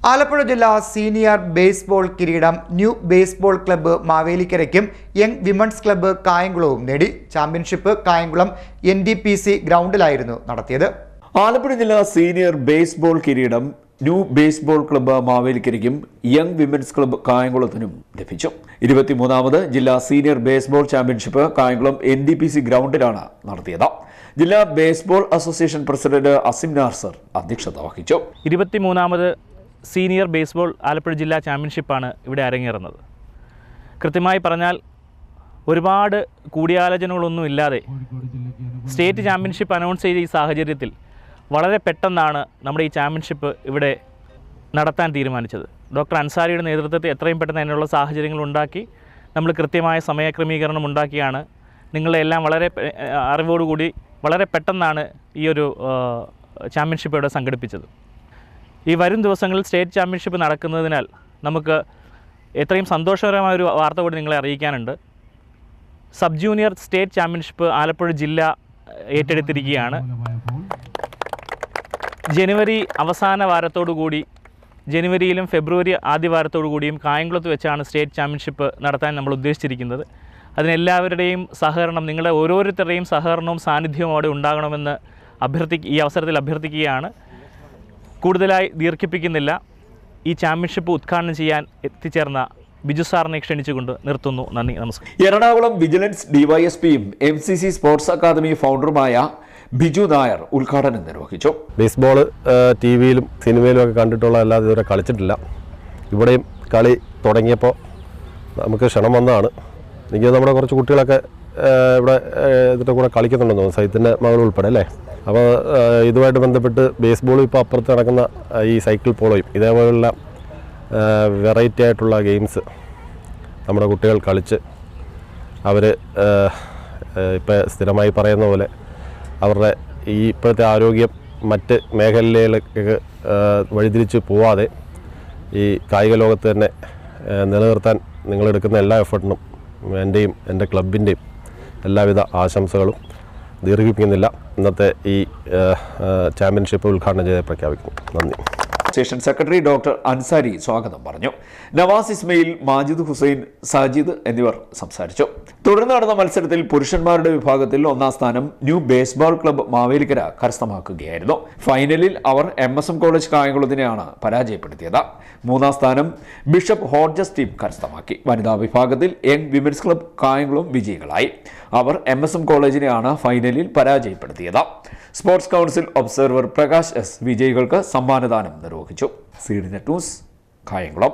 ആലപ്പുഴ ജില്ലാ senior baseball കിരീടം new baseball club മാവേലിക്കരയ്ക്കും യങ് വിമൻസ് ക്ലബ്ബ് കായംകുളവും നേടി. ചാമ്പ്യൻഷിപ്പ് കായംകുളം NDPC ഗ്രൗണ്ടിലായിരുന്നു നടത്തിയത്. ആലപ്പുഴ ജില്ലാ സീനിയർ ബേസ്ബോൾ കിരീടം ന്യൂ ബേസ്ബോൾ ക്ലബ്ബ് മാവേലിക്കരയ്ക്കും യങ് വിമൻസ് ക്ലബ്ബ് കായംകുളത്തിനും ലഭിച്ചു. 23ാമത് ജില്ലാ senior baseball championship Kayamkulam NDPC ഗ്രൗണ്ടിലാണ് നടത്തിയത്. ജില്ലാ baseball association president Asim Nasar അധ്യക്ഷത വഹിച്ചു. 23ാമത് സീനിയർ ബേസ്ബോൾ ആലപ്പുഴ ജില്ലാ ചാമ്പ്യൻഷിപ്പാണ് ഇവിടെ അരങ്ങേറുന്നത്. കൃത്യമായി പറഞ്ഞാൽ ഒരുപാട് കൂടിയാലോചനകളൊന്നും ഇല്ലാതെ സ്റ്റേറ്റ് ചാമ്പ്യൻഷിപ്പ് അനൗൺസ് ചെയ്ത ഈ സാഹചര്യത്തിൽ വളരെ പെട്ടെന്നാണ് നമ്മുടെ ഈ ചാമ്പ്യൻഷിപ്പ് ഇവിടെ നടത്താൻ തീരുമാനിച്ചത്. ഡോക്ടർ അൻസാരിയുടെ നേതൃത്വത്തിൽ എത്രയും പെട്ടെന്ന് അതിനുള്ള സാഹചര്യങ്ങൾ ഉണ്ടാക്കി നമ്മൾ കൃത്യമായ സമയക്രമീകരണം ഉണ്ടാക്കിയാണ് നിങ്ങളെല്ലാം വളരെ അറിവോടുകൂടി വളരെ പെട്ടെന്നാണ് ഈ ഒരു ചാമ്പ്യൻഷിപ്പ് ഇവിടെ സംഘടിപ്പിച്ചത്. ഈ വരും ദിവസങ്ങളിൽ സ്റ്റേറ്റ് ചാമ്പ്യൻഷിപ്പ് നടക്കുന്നതിനാൽ നമുക്ക് എത്രയും സന്തോഷകരമായ ഒരു വാർത്ത കൂടി നിങ്ങളെ അറിയിക്കാനുണ്ട്. Sub junior state championship Alappuzha ജില്ല ഏറ്റെടുത്തിരിക്കുകയാണ്. ജനുവരി അവസാന വാരത്തോടുകൂടി, ജനുവരിയിലും ഫെബ്രുവരി ആദ്യ വാരത്തോടു കൂടിയും കായംകുളത്ത് വെച്ചാണ് സ്റ്റേറ്റ് ചാമ്പ്യൻഷിപ്പ് നടത്താൻ നമ്മൾ ഉദ്ദേശിച്ചിരിക്കുന്നത്. അതിനെല്ലാവരുടെയും സഹകരണം, നിങ്ങളുടെ ഓരോരുത്തരുടെയും സഹകരണവും സാന്നിധ്യവും അവിടെ ഉണ്ടാകണമെന്ന് ഈ അവസരത്തിൽ അഭ്യർത്ഥിക്കുകയാണ്. കൂടുതലായി ദീർഘിപ്പിക്കുന്നില്ല. ഈ ചാമ്പ്യൻഷിപ്പ് ഉദ്ഘാടനം ചെയ്യാൻ എത്തിച്ചേർന്ന ബിജു സാറിനെ ക്ഷണിച്ചുകൊണ്ട് നിർത്തുന്നു. നന്ദി, നമസ്കാരം. എറണാകുളം വിജിലൻസ് DYSPയും MCC സ്പോർട്സ് അക്കാദമി ഫൗണ്ടറുമായ ബിജു നായർ ഉദ്ഘാടനം നിർവഹിച്ചു. ബേസ്ബോൾ TV-യിലും സിനിമയിലും ഒക്കെ കണ്ടിട്ടുള്ള അല്ലാതെ ഇതുവരെ കളിച്ചിട്ടില്ല. ഇവിടെയും കളി തുടങ്ങിയപ്പോൾ നമുക്ക് ക്ഷണം വന്നതാണ്. എനിക്ക് നമ്മുടെ കുറച്ച് കുട്ടികളൊക്കെ ഇവിടെ ഇതിൻ്റെ കൂടെ കളിക്കുന്നുണ്ടെന്ന് തോന്നുന്നു, സൈത്തിൻ്റെ മകൾ ഉൾപ്പെടെ അല്ലേ. അപ്പോൾ ഇതുമായിട്ട് ബന്ധപ്പെട്ട് ബേസ്ബോളും ഇപ്പോൾ അപ്പുറത്ത് നടക്കുന്ന ഈ സൈക്കിൾ പോളോയും ഇതേപോലുള്ള വെറൈറ്റി ആയിട്ടുള്ള ഗെയിംസ് നമ്മുടെ കുട്ടികൾ കളിച്ച് അവർ ഇപ്പോൾ സ്ഥിരമായി പറയുന്ന പോലെ അവരുടെ ഈ ഇപ്പോഴത്തെ ആരോഗ്യം മറ്റ് മേഖലയിലേക്ക് വഴിതിരിച്ച് പോവാതെ ഈ കായിക ലോകത്ത് തന്നെ നിലനിർത്താൻ നിങ്ങളെടുക്കുന്ന എല്ലാ എഫർട്ടിനും എൻ്റെയും എൻ്റെ ക്ലബിൻ്റെയും എല്ലാവിധ ആശംസകളും. ദീർഘിപ്പിക്കുന്നില്ല. ഇന്നത്തെ ഈ ചാമ്പ്യൻഷിപ്പ് ഉദ്ഘാടനം ചെയ്ത് പ്രഖ്യാപിക്കുന്നു. നന്ദി. സ്റ്റേഷൻ സെക്രട്ടറി ഡോക്ടർ അൻസാരി സ്വാഗതം പറഞ്ഞു. നവാസ് ഇസ്മയിൽ, മാജിദ് ഹുസൈൻ, സാജിദ് എന്നിവർ സംസാരിച്ചു. തുടർന്ന് നടന്ന മത്സരത്തിൽ പുരുഷന്മാരുടെ വിഭാഗത്തിൽ 1ാം സ്ഥാനം ന്യൂ ബേസ്ബോൾ ക്ലബ്ബ് മാവേലിക്കര കരസ്ഥമാക്കുകയായിരുന്നു. ഫൈനലിൽ അവർ MSM കോളേജ് കായംകുളത്തിനെയാണ് പരാജയപ്പെടുത്തിയത്. 3ാം സ്ഥാനം ബിഷപ്പ് ഹോർജസ് ടീം കരസ്ഥമാക്കി. വനിതാ വിഭാഗത്തിൽ യങ് വിമൻസ് ക്ലബ്ബ് കായംകുളം വിജയികളായി. അവർ MSM കോളേജിനെയാണ് ഫൈനലിൽ പരാജയപ്പെടുത്തിയത്. Sports council observer Prakash S വിജയികൾക്ക് സമ്മാനദാനം നിർവഹിച്ചു. CDNet news, Kayamkulam.